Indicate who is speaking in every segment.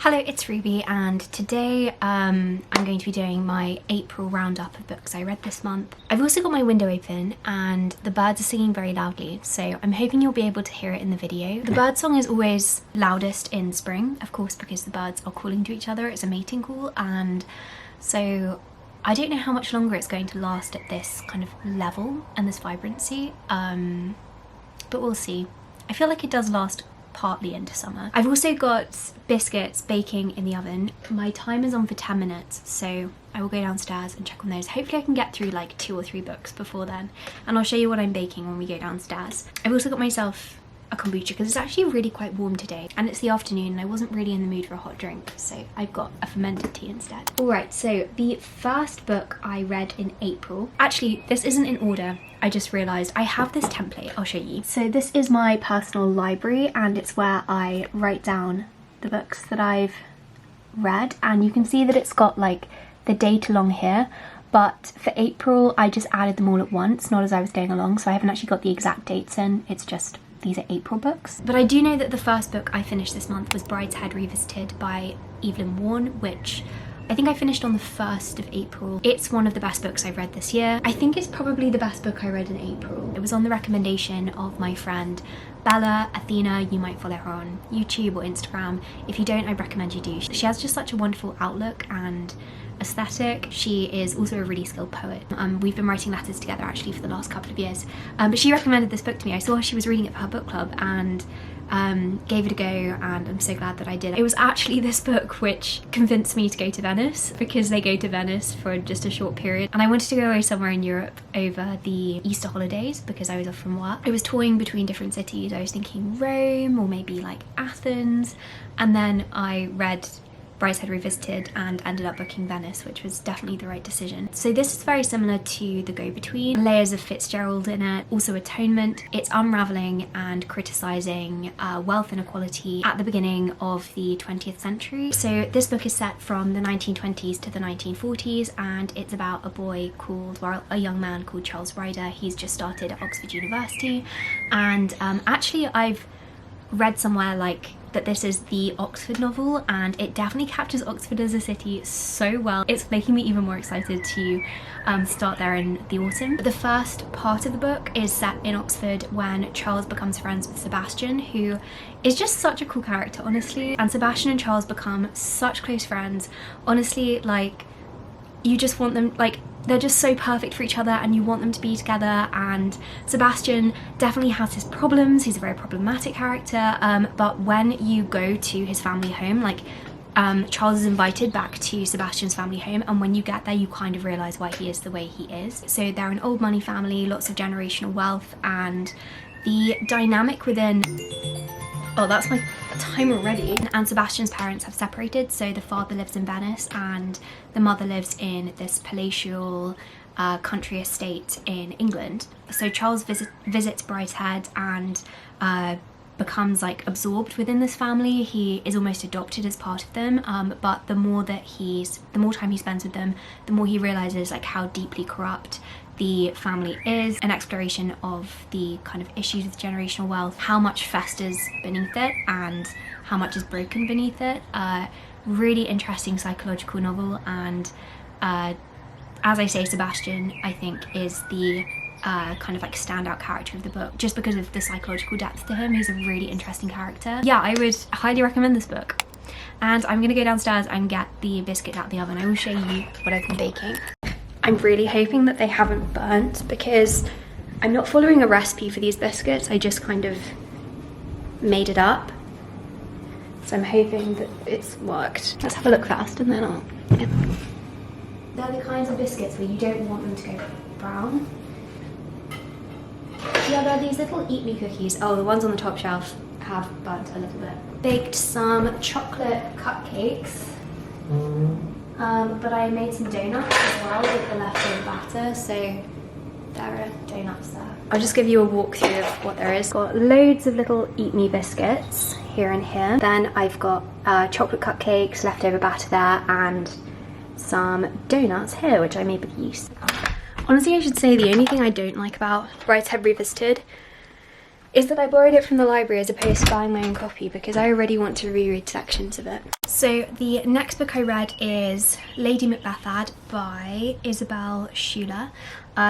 Speaker 1: Hello, it's Ruby, and today I'm going to be doing my April roundup of books I read this month. I've also got my window open and the birds are singing very loudly, so I'm hoping you'll be able to hear it in the video. The bird song is always loudest in spring, of course, because the birds are calling to each other. It's a mating call, and so I don't know how much longer it's going to last at this kind of level and this vibrancy, but we'll see. I feel like it does last partly into summer. I've also got biscuits baking in the oven. My timer is on for 10 minutes, so I will go downstairs and check on those. Hopefully I can get through like 2 or 3 books before then, and I'll show you what I'm baking when we go downstairs. I've also got myself a kombucha because it's actually really quite warm today and it's the afternoon and I wasn't really in the mood for a hot drink, so I've got a fermented tea instead. Alright, so the first book I read in April, actually this isn't in order, I just realised I have this template, I'll show you. So this is my personal library and it's where I write down the books that I've read, and you can see that it's got like the date along here, but for April I just added them all at once, not as I was going along, so I haven't actually got the exact dates in, it's just these are April books. But I do know that the first book I finished this month was Brideshead Revisited by Evelyn Waugh, which I think I finished on the 1st of April. It's one of the best books I've read this year. I think it's probably the best book I read in April. It was on the recommendation of my friend Bella Athena. You might follow her on YouTube or Instagram. If you don't, I recommend you do. She has just such a wonderful outlook and aesthetic. She is also a really skilled poet. We've been writing letters together actually for the last couple of years, but she recommended this book to me. I saw she was reading it for her book club and gave it a go, and I'm so glad that I did. It was actually this book which convinced me to go to Venice, because they go to Venice for just a short period and I wanted to go away somewhere in Europe over the Easter holidays because I was off from work. I was toying between different cities. I was thinking Rome or maybe like Athens, and then I read Brideshead Revisited and ended up booking Venice, which was definitely the right decision. So this is very similar to The Go-Between. Layers of Fitzgerald in it, also Atonement. It's unravelling and criticising wealth inequality at the beginning of the 20th century. So this book is set from the 1920s to the 1940s, and it's about a boy called, well, a young man called Charles Ryder. He's just started at Oxford University, and actually I've read somewhere like that this is the Oxford novel, and it definitely captures Oxford as a city so well. It's making me even more excited to start there in the autumn. The first part of the book is set in Oxford when Charles becomes friends with Sebastian, who is just such a cool character, honestly. And Sebastian and Charles become such close friends. Honestly, like, you just want them, like, they're just so perfect for each other and you want them to be together. And Sebastian definitely has his problems, he's a very problematic character, but when you go to his family home, like Charles is invited back to Sebastian's family home, and when you get there you kind of realise why he is the way he is. So they're an old money family, lots of generational wealth, and the dynamic within... Oh, that's my time already. And Sebastian's parents have separated, so the father lives in Venice and the mother lives in this palatial country estate in England. So Charles visits Brideshead and becomes like absorbed within this family. He is almost adopted as part of them, but the more time he spends with them, the more he realises like how deeply corrupt the family is. An exploration of the kind of issues with generational wealth, how much festers beneath it and how much is broken beneath it. Really interesting psychological novel, and as I say, Sebastian I think is the kind of like standout character of the book, just because of the psychological depth to him. He's a really interesting character. Yeah, I would highly recommend this book. And I'm gonna go downstairs and get the biscuit out the oven. I will show you what I've been baking. I'm really hoping that they haven't burnt, because I'm not following a recipe for these biscuits. I just kind of made it up. So I'm hoping that it's worked. Let's have a look first and then I'll... Yeah. They're the kinds of biscuits where you don't want them to go brown. Yeah, they're these little Eat Me cookies. Oh, the ones on the top shelf have burnt a little bit. Baked some chocolate cupcakes. But I made some donuts as well with the leftover batter, so there are donuts there. I'll just give you a walkthrough of what there is. Got loads of little Eat Me biscuits here and here. Then I've got chocolate cupcakes, leftover batter there, and some donuts here, which I made with yeast. Honestly, I should say the only thing I don't like about Brideshead Revisited is that I borrowed it from the library as opposed to buying my own copy because I already want to reread sections of it. So the next book I read is Lady Macbeth by Isabel Schuler.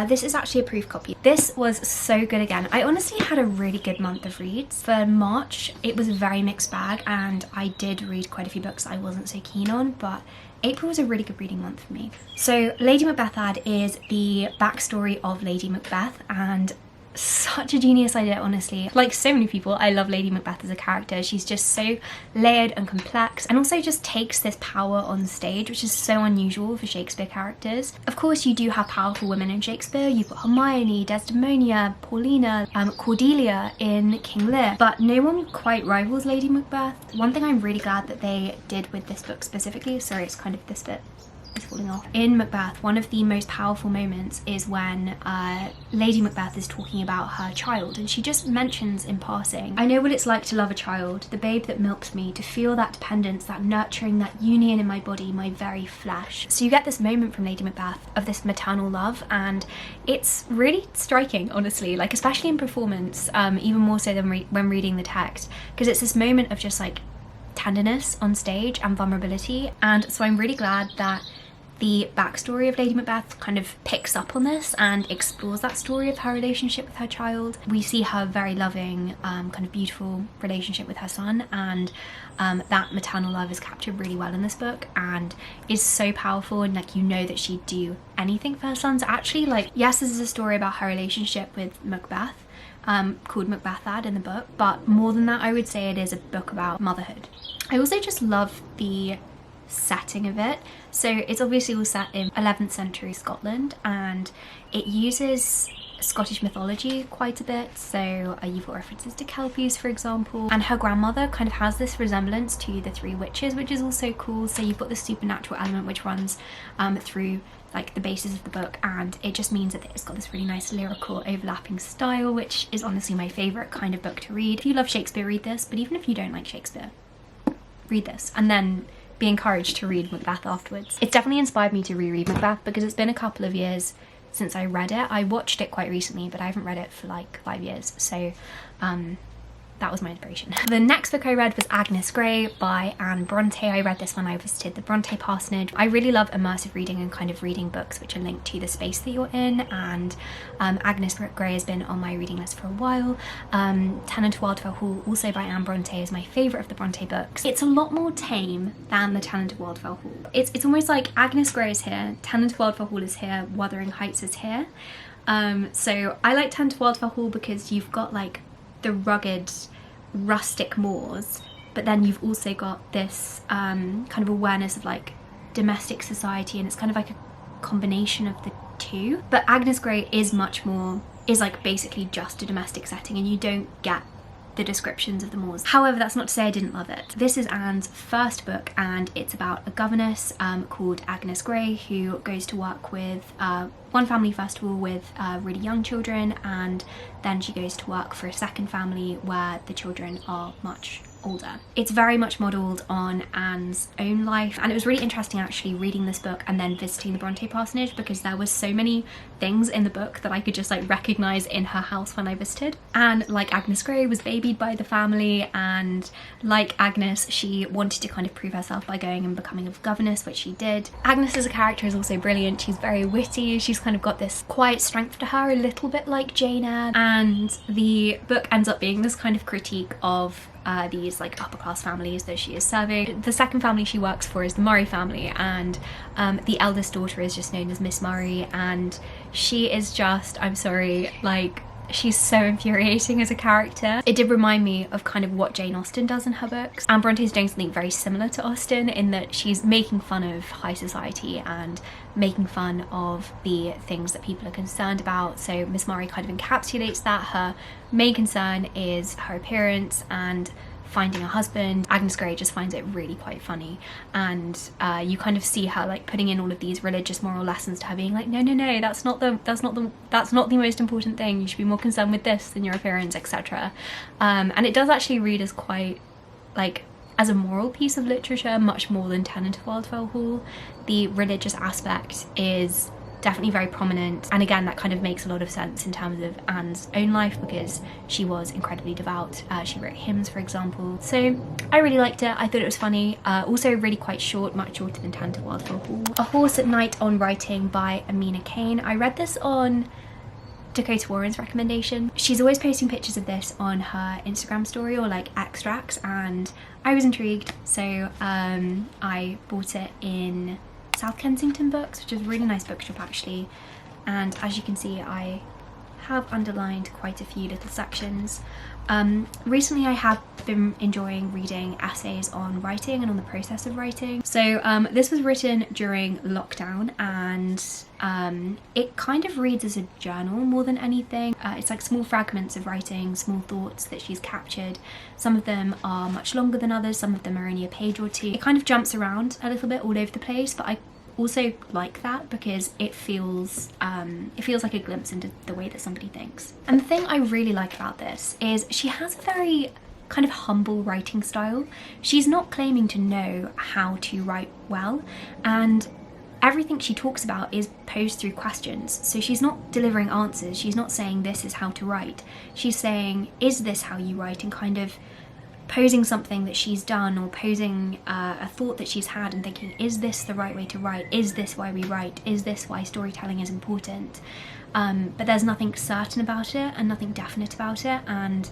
Speaker 1: This is actually a proof copy. This was so good again. I honestly had a really good month of reads. For March, it was a very mixed bag and I did read quite a few books I wasn't so keen on, but April was a really good reading month for me. So Lady Macbeth is the backstory of Lady Macbeth, and such a genius idea, honestly. Like so many people, I love Lady Macbeth as a character. She's just so layered and complex, and also just takes this power on stage, which is so unusual for Shakespeare characters. Of course, you do have powerful women in Shakespeare. You've got Hermione, Desdemona, Paulina, Cordelia in King Lear, but no one quite rivals Lady Macbeth. One thing I'm really glad that they did with this book specifically, sorry, it's kind of this bit is falling off. In Macbeth, one of the most powerful moments is when Lady Macbeth is talking about her child, and she just mentions in passing, "I know what it's like to love a child, the babe that milks me, to feel that dependence, that nurturing, that union in my body, my very flesh." So you get this moment from Lady Macbeth of this maternal love, and it's really striking, honestly, like especially in performance, even more so than when reading the text, because it's this moment of just like tenderness on stage and vulnerability. And so I'm really glad that the backstory of Lady Macbeth kind of picks up on this and explores that story of her relationship with her child. We see her very loving, kind of beautiful relationship with her son, and that maternal love is captured really well in this book and is so powerful, and like you know that she'd do anything for her son. So actually, like, yes, this is a story about her relationship with Macbeth, called Macbeth in the book, but more than that, I would say it is a book about motherhood. I also just love the setting of it. So it's obviously all set in 11th century Scotland, and it uses Scottish mythology quite a bit. So you've got references to Kelpies, for example, and her grandmother kind of has this resemblance to the three witches, which is also cool. So you've got the supernatural element which runs through like the basis of the book, and it just means that it's got this really nice lyrical overlapping style, which is honestly my favourite kind of book to read. If you love Shakespeare, read this, but even if you don't like Shakespeare, read this and then be encouraged to read Macbeth afterwards. It's definitely inspired me to reread Macbeth because it's been a couple of years since I read it. I watched it quite recently, but I haven't read it for like 5 years, so that was my inspiration. The next book I read was Agnes Gray by Anne Bronte. I read this when I visited the Bronte parsonage. I really love immersive reading and kind of reading books which are linked to the space that you're in, and Agnes Gray has been on my reading list for a while. Tenant of Wildfell Hall, also by Anne Bronte, is my favourite of the Bronte books. It's a lot more tame than the Tenant of Wildfell Hall. It's almost like Agnes Gray is here, Tenant of Wildfell Hall is here, Wuthering Heights is here. So I like Tenant of Wildfell Hall because you've got like the rugged rustic moors, but then you've also got this kind of awareness of like domestic society, and it's kind of like a combination of the two. But Agnes Gray is much more, is like basically just a domestic setting, and you don't get the descriptions of the moors. However, that's not to say I didn't love it. This is Anne's first book, and it's about a governess called Agnes Gray who goes to work with one family first of all with really young children, and then she goes to work for a second family where the children are much older. It's very much modelled on Anne's own life, and it was really interesting actually reading this book and then visiting the Bronte parsonage, because there was so many things in the book that I could just like recognise in her house when I visited. And like Agnes Gray was babied by the family, and like Agnes, she wanted to kind of prove herself by going and becoming a governess, which she did. Agnes as a character is also brilliant. She's very witty, she's kind of got this quiet strength to her, a little bit like Jane Eyre, and the book ends up being this kind of critique of these like upper class families that she is serving. The second family she works for is the Murray family, and the eldest daughter is just known as Miss Murray, and she is just, I'm sorry, like she's so infuriating as a character. It did remind me of kind of what Jane Austen does in her books. Anne Bronte is doing something very similar to Austen in that she's making fun of high society and making fun of the things that people are concerned about. So Miss Murray kind of encapsulates that. Her main concern is her appearance and finding a husband. Agnes Gray just finds it really quite funny, and you kind of see her like putting in all of these religious moral lessons to her, being like, no, that's not the most important thing, you should be more concerned with this than your appearance, etc. And it does actually read as quite like as a moral piece of literature, much more than Tenant of Wildfell Hall. The religious aspect is definitely very prominent, and again that kind of makes a lot of sense in terms of Anne's own life because she was incredibly devout. She wrote hymns, for example, so I really liked it. I thought it was funny. Also really quite short, much shorter than Tanted Wild for a Horse at Night on Writing by Amina Kane. I read this on Dakota Warren's recommendation. She's always posting pictures of this on her Instagram story or like extracts, and I was intrigued, so I bought it in South Kensington Books, which is a really nice bookshop actually, and as you can see I have underlined quite a few little sections. Recently I have been enjoying reading essays on writing and on the process of writing. So this was written during lockdown, and it kind of reads as a journal more than anything. It's like small fragments of writing, small thoughts that she's captured. Some of them are much longer than others, some of them are only a page or two. It kind of jumps around a little bit all over the place, but I also like that because it feels like a glimpse into the way that somebody thinks. And the thing I really like about this is she has a very kind of humble writing style. She's not claiming to know how to write well, and everything she talks about is posed through questions. So she's not delivering answers, she's not saying this is how to write, she's saying is this how you write, and kind of posing something that she's done or posing a thought that she's had and thinking, is this the right way to write? Is this why we write? Is this why storytelling is important? But there's nothing certain about it and nothing definite about it, and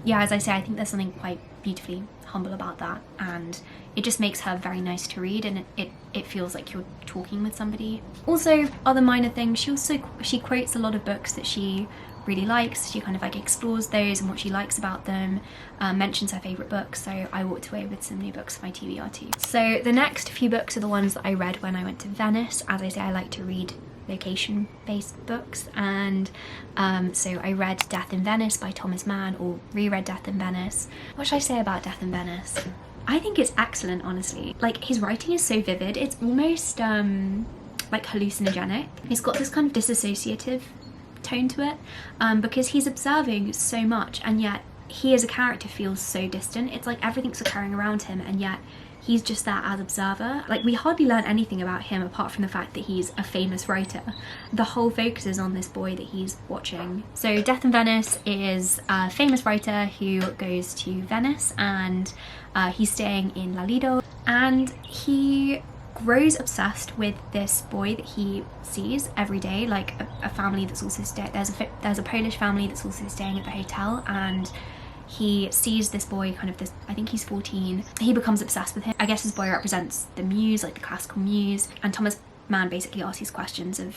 Speaker 1: yeah, as I say, I think there's something quite beautifully humble about that, and it just makes her very nice to read, and it feels like you're talking with somebody. Also, other minor things, she quotes a lot of books that she really likes. She kind of like explores those and what she likes about them, mentions her favourite books, so I walked away with some new books for my TBR too. So the next few books are the ones that I read when I went to Venice. As I say, I like to read location-based books, and so I read Death in Venice by Thomas Mann, or reread Death in Venice. What should I say about Death in Venice? I think it's excellent, honestly. Like, his writing is so vivid, it's almost like hallucinogenic. It's got this kind of disassociative tone to it, because he's observing so much, and yet he as a character feels so distant. It's like everything's occurring around him, and yet he's just there as observer. Like, we hardly learn anything about him apart from the fact that he's a famous writer. The whole focus is on this boy that he's watching. So Death in Venice is a famous writer who goes to Venice, and he's staying in La Lido, and he grows obsessed with this boy that he sees every day, like a family that's also staying. There's a Polish family that's also staying at the hotel, and he sees this boy, kind of this, I think he's 14. He becomes obsessed with him. I guess this boy represents the muse, like the classical muse, and Thomas Mann basically asks these questions of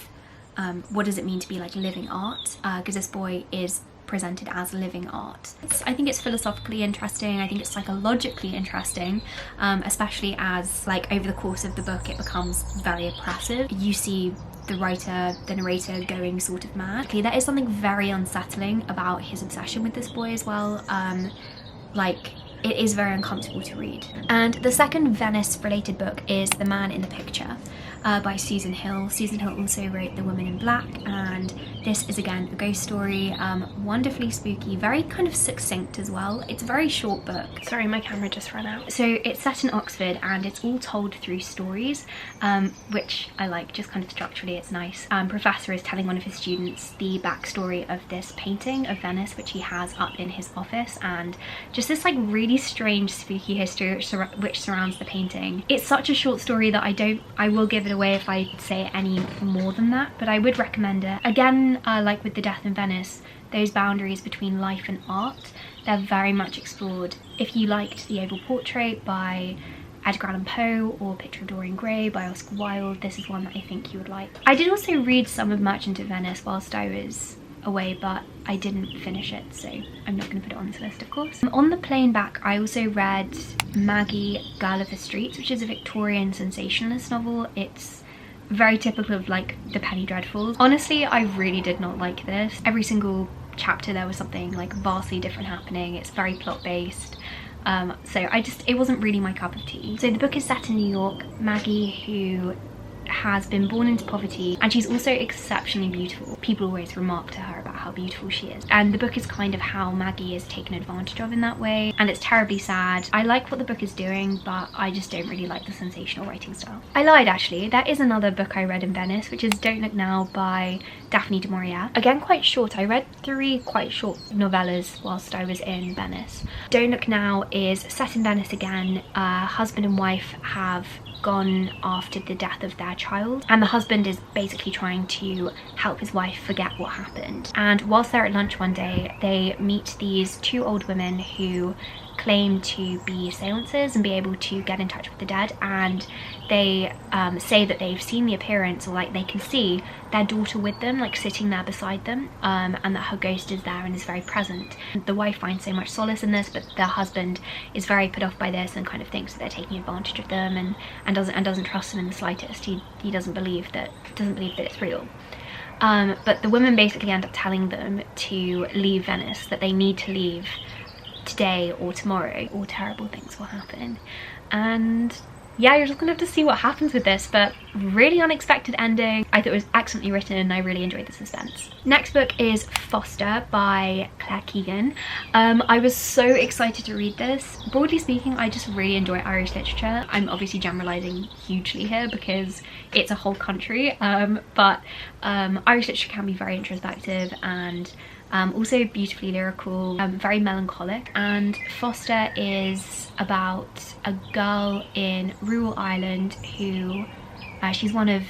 Speaker 1: what does it mean to be like living art, because this boy is presented as living art. I think it's philosophically interesting, I think it's psychologically interesting, especially as, like, over the course of the book it becomes very oppressive. You see the writer, the narrator, going sort of mad. Okay, there is something very unsettling about his obsession with this boy as well. Like, it is very uncomfortable to read. And the second Venice related book is The Man in the Picture by Susan Hill. Susan Hill also wrote The Woman in Black, and this is again a ghost story, wonderfully spooky, very kind of succinct as well. It's a very short book. Sorry, my camera just ran out. So it's set in Oxford, and it's all told through stories, which I like, just kind of structurally it's nice. Professor is telling one of his students the backstory of this painting of Venice, which he has up in his office, and just this like really strange spooky history which surrounds the painting. It's such a short story that I will give it away if I say any more than that, but I would recommend it. Again, like with the Death in Venice, those boundaries between life and art, they're very much explored. If you liked The Oval Portrait by Edgar Allan Poe or Picture of Dorian Gray by Oscar Wilde, this is one that I think you would like. I did also read some of Merchant of Venice whilst I was away, but I didn't finish it, so I'm not going to put it on this list, of course. On the plane back, I also read Maggie, Girl of the Streets, which is a Victorian sensationalist novel. It's very typical of like the Penny Dreadfuls. Honestly, I really did not like this. Every single chapter there was something like vastly different happening. It's very plot based. So it wasn't really my cup of tea. So the book is set in New York. Maggie, who has been born into poverty, and she's also exceptionally beautiful. People always remark to her about how beautiful she is. And the book is kind of how Maggie is taken advantage of in that way, and it's terribly sad. I like what the book is doing, but I just don't really like the sensational writing style. I lied actually, there is another book I read in Venice, which is Don't Look Now by Daphne du Maurier. Again, quite short. I read 3 quite short novellas whilst I was in Venice. Don't Look Now is set in Venice again. Husband and wife have gone after the death of their child, and the husband is basically trying to help his wife forget what happened. And whilst they're at lunch one day, they meet these 2 old women who claim to be seances and be able to get in touch with the dead, and they say that they've seen the appearance, or like they can see their daughter with them, like sitting there beside them, and that her ghost is there and is very present. The wife finds so much solace in this, but their husband is very put off by this and kind of thinks that they're taking advantage of them, and doesn't trust them in the slightest. He doesn't believe that it's real. But the women basically end up telling them to leave Venice, that they need to leave today or tomorrow, or terrible things will happen. And yeah, you're just gonna have to see what happens with this, but really unexpected ending. I thought it was excellently written and I really enjoyed the suspense. Next book is Foster by Claire Keegan. I was so excited to read this. Broadly speaking, I just really enjoy Irish literature. I'm obviously generalising hugely here because it's a whole country, but Irish literature can be very introspective and also beautifully lyrical, very melancholic. And Foster is about a girl in rural Ireland who she's one of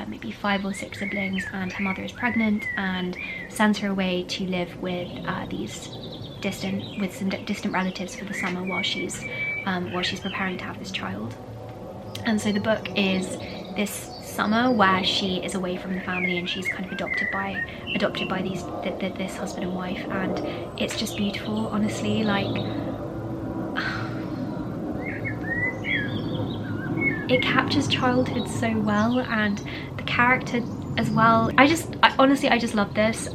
Speaker 1: maybe 5 or 6 siblings, and her mother is pregnant and sends her away to live with some distant relatives for the summer while she's preparing to have this child. And so the book is this summer where she is away from the family and she's kind of adopted by this husband and wife, and it's just beautiful, honestly. Like, it captures childhood so well, and the character as well. Honestly I just love this.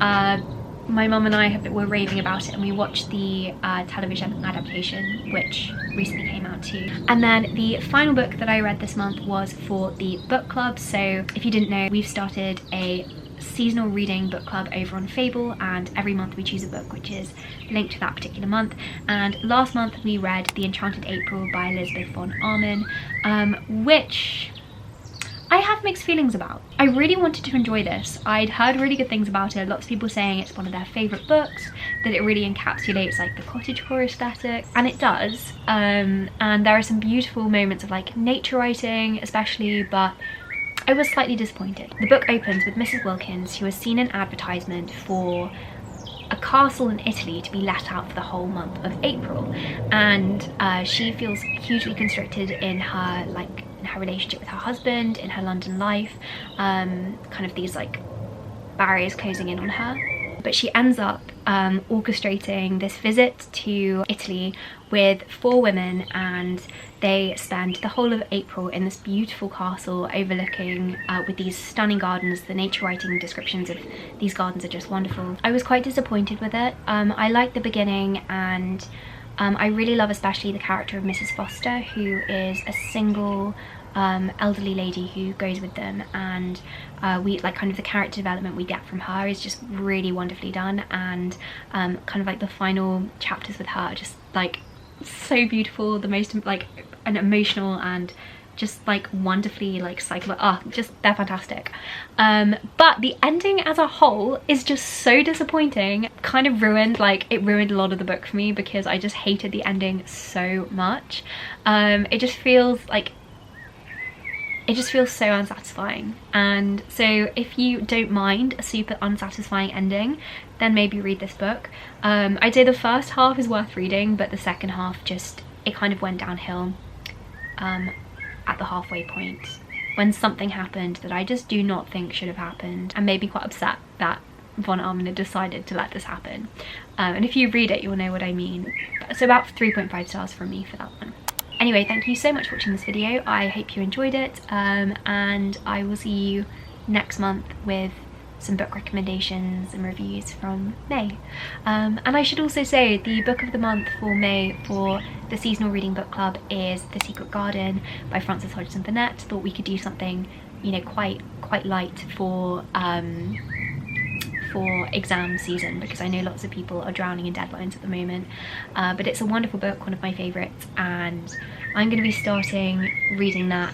Speaker 1: My mum and I were raving about it, and we watched the television adaptation which recently came out too. And then the final book that I read this month was for the book club. So if you didn't know, we've started a seasonal reading book club over on Fable, and every month we choose a book which is linked to that particular month. And last month we read The Enchanted April by Elizabeth von Arman, which I have mixed feelings about. I really wanted to enjoy this. I'd heard really good things about it. Lots of people saying it's one of their favourite books, that it really encapsulates like the cottagecore aesthetic, and it does. And there are some beautiful moments of like nature writing especially, but I was slightly disappointed. The book opens with Mrs. Wilkins, who has seen an advertisement for a castle in Italy to be let out for the whole month of April, and she feels hugely constricted in her relationship with her husband, in her London life, kind of these like barriers closing in on her. But she ends up orchestrating this visit to Italy with 4 women, and they spend the whole of April in this beautiful castle overlooking with these stunning gardens. The nature writing descriptions of these gardens are just wonderful. I was quite disappointed with it. I liked the beginning, and I really love especially the character of Mrs. Foster, who is a single elderly lady who goes with them, and we like kind of the character development we get from her is just really wonderfully done, and kind of like the final chapters with her are just like so beautiful, the most like an emotional and just like wonderfully like just they're fantastic. But the ending as a whole is just so disappointing. Kind of ruined, like it ruined a lot of the book for me because I just hated the ending so much. It just feels so unsatisfying, and so if you don't mind a super unsatisfying ending, then maybe read this book. I'd say the first half is worth reading, but the second half it kind of went downhill at the halfway point when something happened that I just do not think should have happened, and made me quite upset that von Arman had decided to let this happen. And if you read it, you'll know what I mean. So about 3.5 stars from me for that one. Anyway, thank you so much for watching this video. I hope you enjoyed it, and I will see you next month with some book recommendations and reviews from May. And I should also say the book of the month for May for the seasonal reading book club is The Secret Garden by Frances Hodgson Burnett. Thought we could do something, you know, quite light for for exam season, because I know lots of people are drowning in deadlines at the moment, but it's a wonderful book, one of my favourites, and I'm going to be starting reading that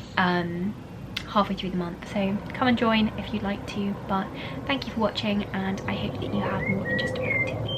Speaker 1: halfway through the month, so come and join if you'd like to. But thank you for watching, and I hope that you have more than just a productive week.